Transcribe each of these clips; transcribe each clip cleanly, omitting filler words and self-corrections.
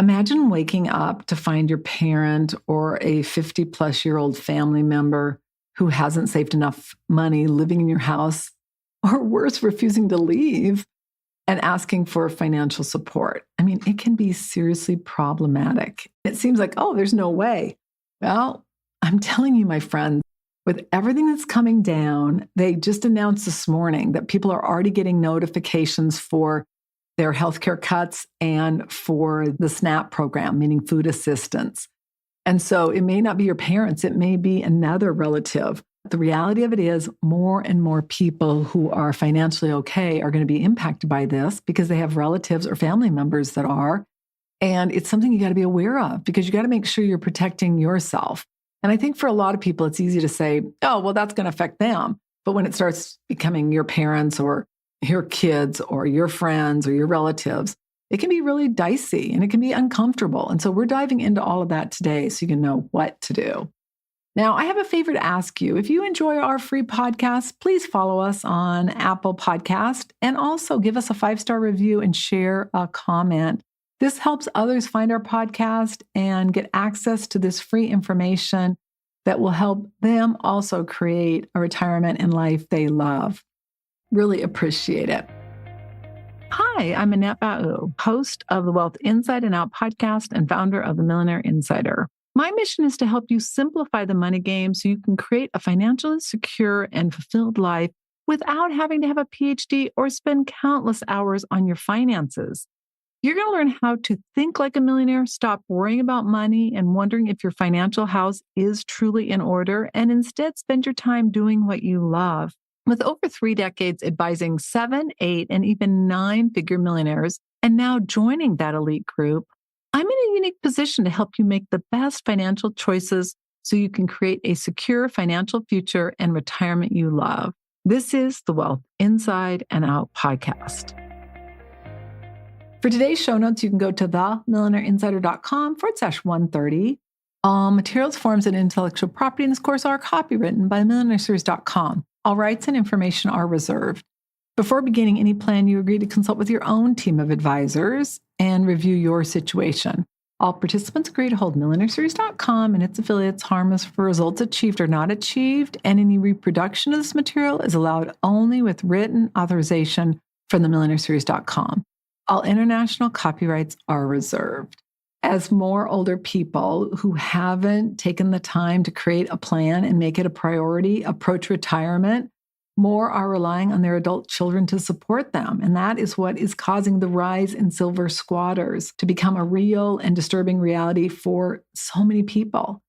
Imagine waking up to find your parent or a 50-plus-year-old family member who hasn't saved enough money living in your house, or worse, refusing to leave and asking for financial support. I mean, it can be seriously problematic. It seems like, oh, there's no way. Well, I'm telling you, my friend, with everything that's coming down, they just announced this morning that people are already getting notifications for their healthcare cuts and for the SNAP program, meaning food assistance. And so it may not be your parents, it may be another relative. The reality of it is more and more people who are financially okay are going to be impacted by this because they have relatives or family members that are. And it's something you got to be aware of because you got to make sure you're protecting yourself. And I think for a lot of people, it's easy to say, oh, well, that's going to affect them. But when it starts becoming your parents or your kids or your friends or your relatives, it can be really dicey and it can be uncomfortable. And so we're diving into all of that today so you can know what to do. Now, I have a favor to ask you. If you enjoy our free podcast, please follow us on Apple Podcast and also give us a 5-star review and share a comment. This helps others find our podcast and get access to this free information that will help them also create a retirement and life they love. Really appreciate it. Hi, I'm Annette Bau, host of the Wealth Inside and Out podcast and founder of the Millionaire Insider. My mission is to help you simplify the money game so you can create a financially secure and fulfilled life without having to have a PhD or spend countless hours on your finances. You're going to learn how to think like a millionaire, stop worrying about money and wondering if your financial house is truly in order, and instead spend your time doing what you love. With over 3 decades advising 7, 8, and even 9-figure millionaires, and now joining that elite group, I'm in a unique position to help you make the best financial choices so you can create a secure financial future and retirement you love. This is the Wealth Inside and Out podcast. For today's show notes, you can go to themillionaireinsider.com/130. All materials, forms, and intellectual property in this course are copywritten by millionaireseries.com. All rights and information are reserved. Before beginning any plan, you agree to consult with your own team of advisors and review your situation. All participants agree to hold millionaireseries.com and its affiliates harmless for results achieved or not achieved, and any reproduction of this material is allowed only with written authorization from themillionaireseries.com. All international copyrights are reserved. As more older people who haven't taken the time to create a plan and make it a priority approach retirement, more are relying on their adult children to support them. And that is what is causing the rise in silver squatters to become a real and disturbing reality for so many people.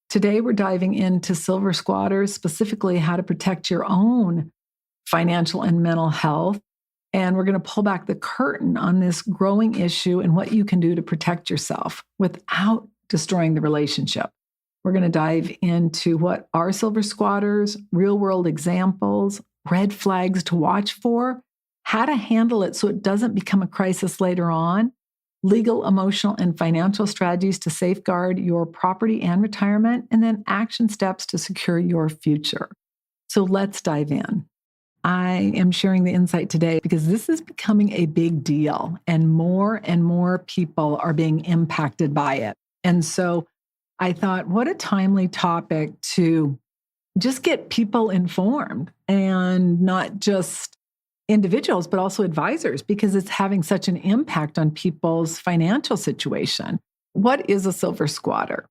Today, we're diving into silver squatters, specifically how to protect your own financial and mental health. And we're going to pull back the curtain on this growing issue and what you can do to protect yourself without destroying the relationship. We're going to dive into what are silver squatters, real-world examples, red flags to watch for, how to handle it so it doesn't become a crisis later on, legal, emotional, and financial strategies to safeguard your property and retirement, and then action steps to secure your future. So let's dive in. I am sharing the insight today because this is becoming a big deal and more people are being impacted by it. And so I thought, what a timely topic to just get people informed, and not just individuals, but also advisors, because it's having such an impact on people's financial situation. What is a silver squatter?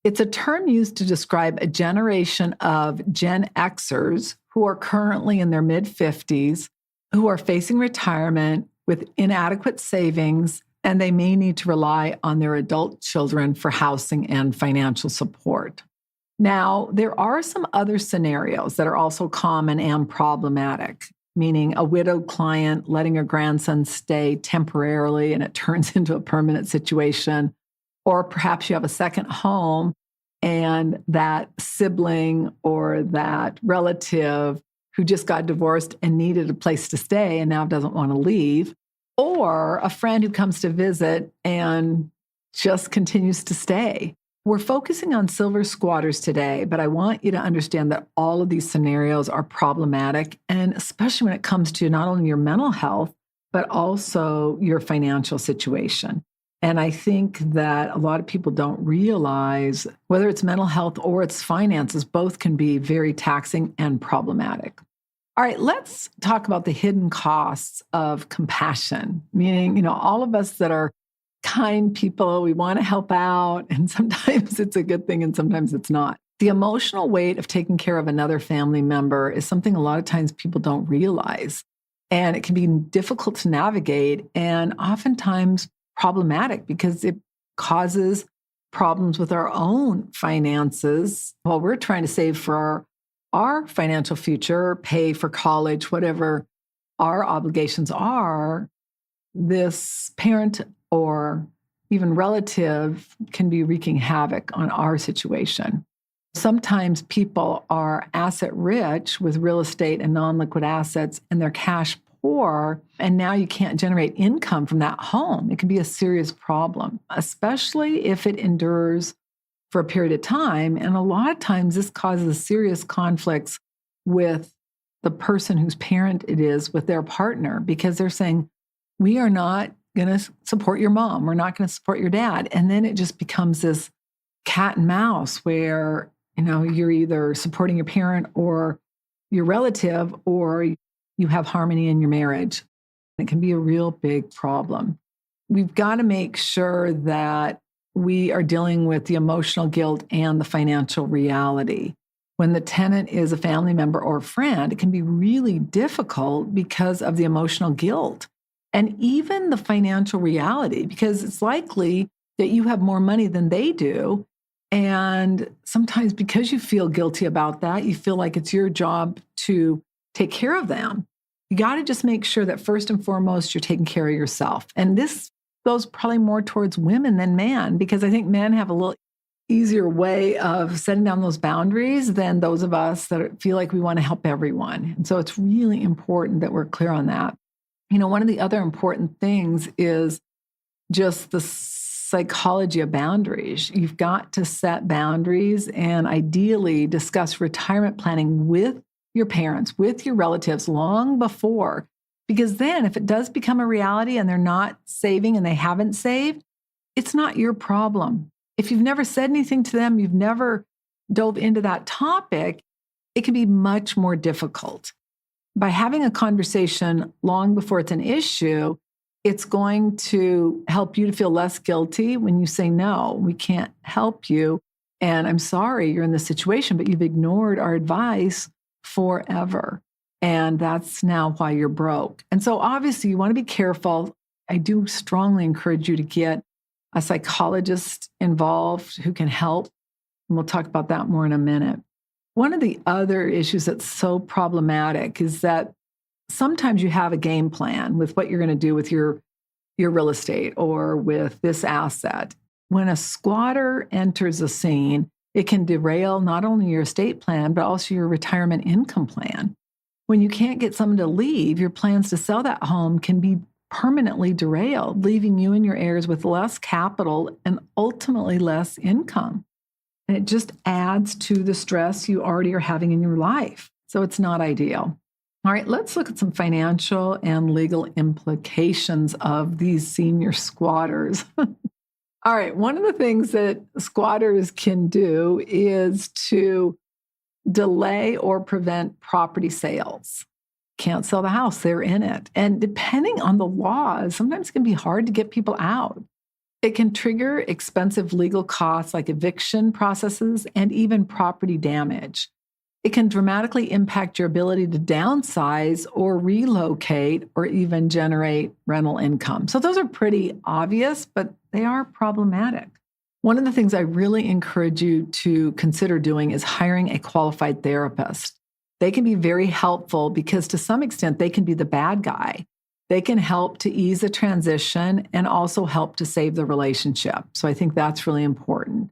It's a term used to describe a generation of Gen Xers who are currently in their mid-50s, who are facing retirement with inadequate savings, and they may need to rely on their adult children for housing and financial support. Now, there are some other scenarios that are also common and problematic, meaning a widowed client letting her grandson stay temporarily and it turns into a permanent situation. Or perhaps you have a second home and that sibling or that relative who just got divorced and needed a place to stay and now doesn't want to leave. Or a friend who comes to visit and just continues to stay. We're focusing on silver squatters today, but I want you to understand that all of these scenarios are problematic, and especially when it comes to not only your mental health, but also your financial situation. And I think that a lot of people don't realize whether it's mental health or it's finances, both can be very taxing and problematic. All right, let's talk about the hidden costs of compassion, meaning, all of us that are kind people, we want to help out, and sometimes it's a good thing and sometimes it's not. The emotional weight of taking care of another family member is something a lot of times people don't realize. And it can be difficult to navigate and oftentimes problematic because it causes problems with our own finances while we're trying to save for our financial future, pay for college, whatever our obligations are. This parent or even relative can be wreaking havoc on our situation. Sometimes people are asset rich with real estate and non-liquid assets, and they're cash poor, and now you can't generate income from that home. It can be a serious problem, especially if it endures for a period of time. And a lot of times this causes serious conflicts with the person whose parent it is with their partner, because they're saying, we are not going to support your mom. We're not going to support your dad. And then it just becomes this cat and mouse where, you're either supporting your parent or your relative, or you have harmony in your marriage. It can be a real big problem. We've got to make sure that we are dealing with the emotional guilt and the financial reality. When the tenant is a family member or a friend, it can be really difficult because of the emotional guilt and even the financial reality, because it's likely that you have more money than they do. And sometimes because you feel guilty about that, you feel like it's your job to take care of them. You got to just make sure that first and foremost, you're taking care of yourself. And this goes probably more towards women than men, because I think men have a little easier way of setting down those boundaries than those of us that feel like we want to help everyone. And so it's really important that we're clear on that. One of the other important things is just the psychology of boundaries. You've got to set boundaries and ideally discuss retirement planning with your parents, with your relatives long before, because then if it does become a reality and they're not saving and they haven't saved, it's not your problem. If you've never said anything to them, you've never dove into that topic, it can be much more difficult. By having a conversation long before it's an issue, it's going to help you to feel less guilty when you say, no, we can't help you. And I'm sorry you're in this situation, but you've ignored our advice forever. And that's now why you're broke. And so obviously you want to be careful. I do strongly encourage you to get a psychologist involved who can help. And we'll talk about that more in a minute. One of the other issues that's so problematic is that sometimes you have a game plan with what you're going to do with your real estate or with this asset. When a squatter enters a scene, it can derail not only your estate plan, but also your retirement income plan. When you can't get someone to leave, your plans to sell that home can be permanently derailed, leaving you and your heirs with less capital and ultimately less income. And it just adds to the stress you already are having in your life. So it's not ideal. All right, let's look at some financial and legal implications of these senior squatters. All right, one of the things that squatters can do is to delay or prevent property sales. Can't sell the house, they're in it. And depending on the laws, sometimes it can be hard to get people out. It can trigger expensive legal costs like eviction processes and even property damage. It can dramatically impact your ability to downsize or relocate or even generate rental income. So those are pretty obvious, but they are problematic. One of the things I really encourage you to consider doing is hiring a qualified therapist. They can be very helpful because to some extent, they can be the bad guy. They can help to ease the transition and also help to save the relationship. So I think that's really important.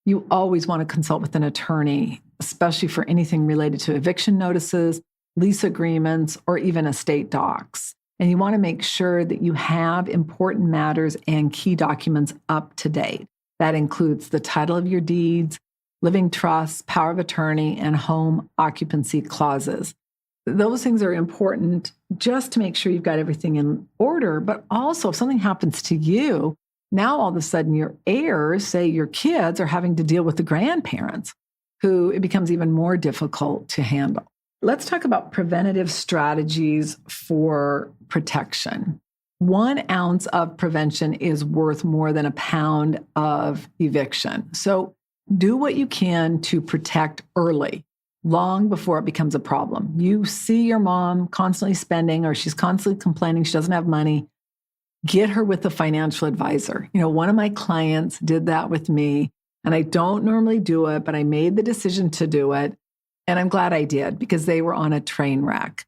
You always want to consult with an attorney, especially for anything related to eviction notices, lease agreements, or even estate docs. And you want to make sure that you have important matters and key documents up to date. That includes the title of your deeds, living trusts, power of attorney, and home occupancy clauses. Those things are important just to make sure you've got everything in order, but also if something happens to you, Now, all of a sudden, your heirs, say your kids, are having to deal with the grandparents, who it becomes even more difficult to handle. Let's talk about preventative strategies for protection. 1 ounce of prevention is worth more than a pound of eviction. So do what you can to protect early, long before it becomes a problem. You see your mom constantly spending, or she's constantly complaining she doesn't have money. Get her with a financial advisor. One of my clients did that with me, and I don't normally do it, but I made the decision to do it. And I'm glad I did, because they were on a train wreck.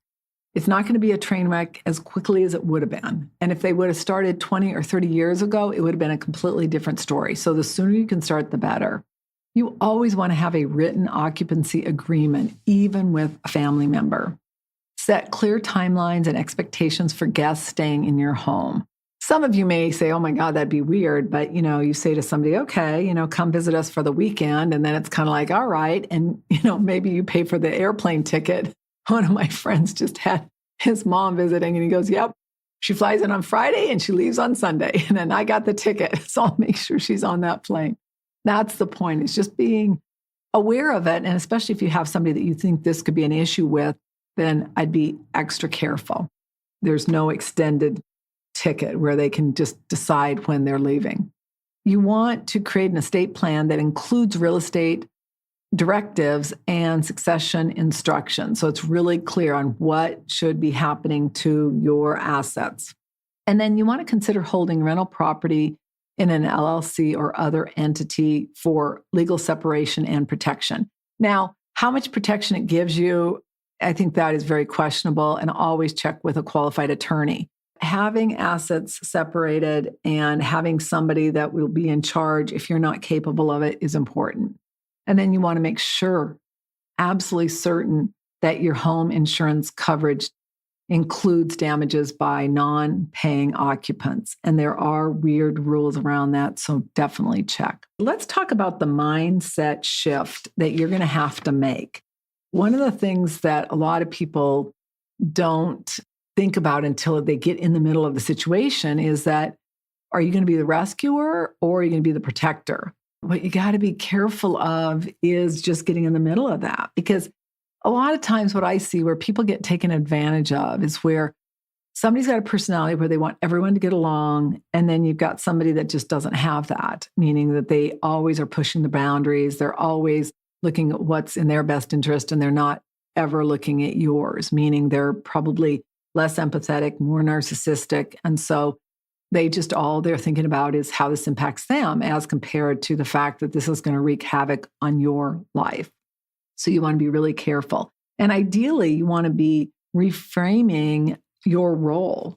It's not going to be a train wreck as quickly as it would have been. And if they would have started 20 or 30 years ago, it would have been a completely different story. So the sooner you can start, the better. You always want to have a written occupancy agreement, even with a family member. Set clear timelines and expectations for guests staying in your home. Some of you may say, oh my God, that'd be weird. But, you say to somebody, okay, come visit us for the weekend. And then it's kind of like, all right. And, maybe you pay for the airplane ticket. One of my friends just had his mom visiting, and he goes, yep, she flies in on Friday and she leaves on Sunday. And then I got the ticket. So I'll make sure she's on that plane. That's the point. It's just being aware of it. And especially if you have somebody that you think this could be an issue with, then I'd be extra careful. There's no extended ticket where they can just decide when they're leaving. You want to create an estate plan that includes real estate directives and succession instructions. So it's really clear on what should be happening to your assets. And then you want to consider holding rental property in an LLC or other entity for legal separation and protection. Now, how much protection it gives you, I think that is very questionable, and always check with a qualified attorney. Having assets separated and having somebody that will be in charge if you're not capable of it is important. And then you want to make sure, absolutely certain, that your home insurance coverage includes damages by non-paying occupants. And there are weird rules around that, so definitely check. Let's talk about the mindset shift that you're going to have to make. One of the things that a lot of people don't think about until they get in the middle of the situation is that, are you going to be the rescuer or are you going to be the protector? What you got to be careful of is just getting in the middle of that, because a lot of times what I see where people get taken advantage of is where somebody's got a personality where they want everyone to get along, and then you've got somebody that just doesn't have that, meaning that they always are pushing the boundaries. They're always looking at what's in their best interest, and they're not ever looking at yours, meaning they're probably less empathetic, more narcissistic. And so they just, all they're thinking about is how this impacts them, as compared to the fact that this is going to wreak havoc on your life. So you want to be really careful. And ideally, you want to be reframing your role.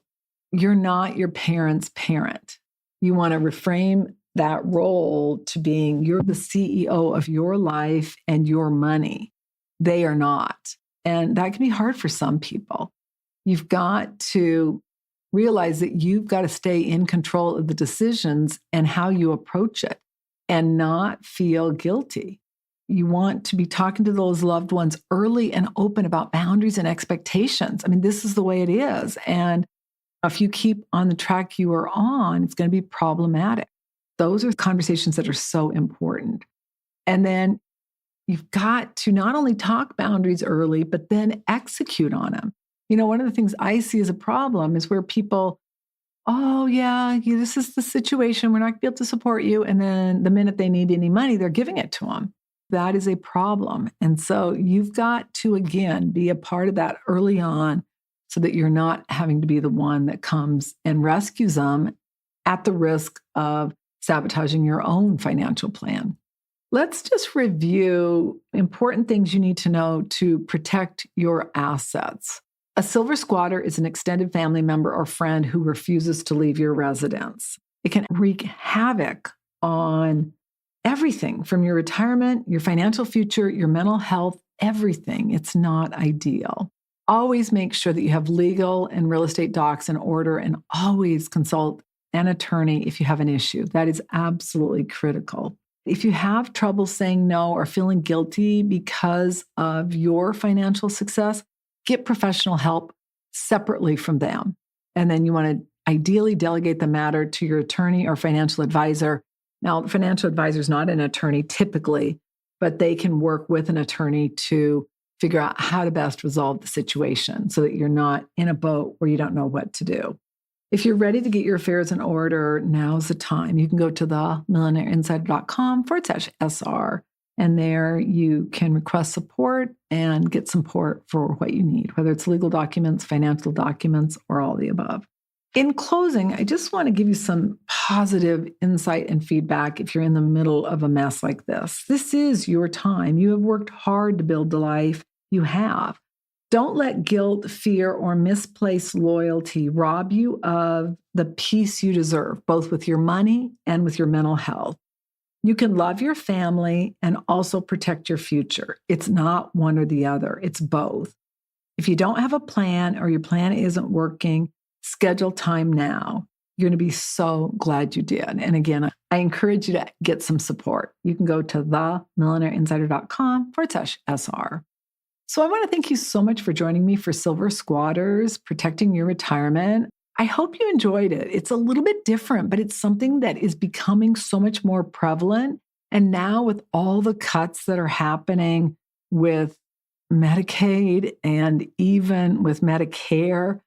You're not your parent's parent. You want to reframe that role to being, you're the CEO of your life and your money. They are not. And that can be hard for some people. You've got to realize that you've got to stay in control of the decisions and how you approach it, and not feel guilty. You want to be talking to those loved ones early and open about boundaries and expectations. I mean, this is the way it is. And if you keep on the track you are on, it's going to be problematic. Those are conversations that are so important. And then you've got to not only talk boundaries early, but then execute on them. One of the things I see as a problem is where people, oh, yeah, this is the situation. We're not going to be able to support you. And then the minute they need any money, they're giving it to them. That is a problem. And so you've got to, again, be a part of that early on so that you're not having to be the one that comes and rescues them at the risk of sabotaging your own financial plan. Let's just review important things you need to know to protect your assets. A silver squatter is an extended family member or friend who refuses to leave your residence. It can wreak havoc on everything from your retirement, your financial future, your mental health, everything. It's not ideal. Always make sure that you have legal and real estate docs in order, and always consult an attorney if you have an issue. That is absolutely critical. If you have trouble saying no or feeling guilty because of your financial success, get professional help separately from them. And then you want to Ideally, delegate the matter to your attorney or financial advisor. Now, the financial advisor is not an attorney typically, but they can work with an attorney to figure out how to best resolve the situation so that you're not in a boat where you don't know what to do. If you're ready to get your affairs in order, now's the time. You can go to themillionaireinsider.com/SR, and there you can request support and get support for what you need, whether it's legal documents, financial documents, or all the above. In closing, I just want to give you some positive insight and feedback if you're in the middle of a mess like this. This is your time. You have worked hard to build the life you have. Don't let guilt, fear, or misplaced loyalty rob you of the peace you deserve, both with your money and with your mental health. You can love your family and also protect your future. It's not one or the other, it's both. If you don't have a plan or your plan isn't working, schedule time now. You're going to be so glad you did. And again, I encourage you to get some support. You can go to themillionaireinsider.com/SR. So I want to thank you so much for joining me for Silver Squatters, Protecting Your Retirement. I hope you enjoyed it. It's a little bit different, but it's something that is becoming so much more prevalent. And now with all the cuts that are happening with Medicaid and even with Medicare,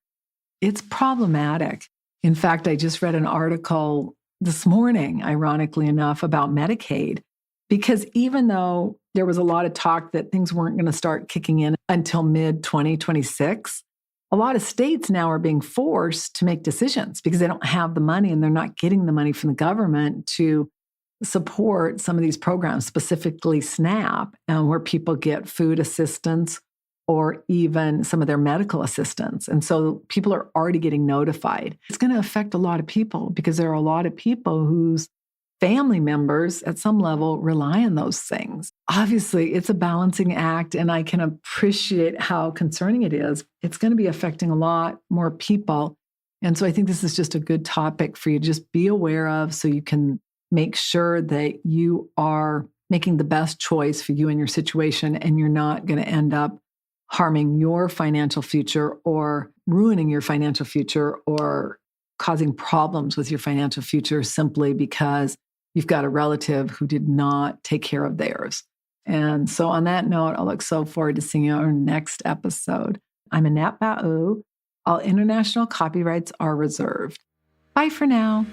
it's problematic. In fact, I just read an article this morning, ironically enough, about Medicaid, because even though there was a lot of talk that things weren't going to start kicking in until mid-2026, a lot of states now are being forced to make decisions because they don't have the money and they're not getting the money from the government to support some of these programs, specifically SNAP, where people get food assistance or even some of their medical assistance. And so people are already getting notified. It's going to affect a lot of people because there are a lot of people whose family members at some level rely on those things. Obviously, it's a balancing act, and I can appreciate how concerning it is. It's going to be affecting a lot more people. And so I think this is just a good topic for you to just be aware of so you can make sure that you are making the best choice for you and your situation, and you're not going to end up harming your financial future or ruining your financial future or causing problems with your financial future simply because you've got a relative who did not take care of theirs. And so on that note, I look so forward to seeing you on our next episode. I'm Annette Ba'u. All international copyrights are reserved. Bye for now.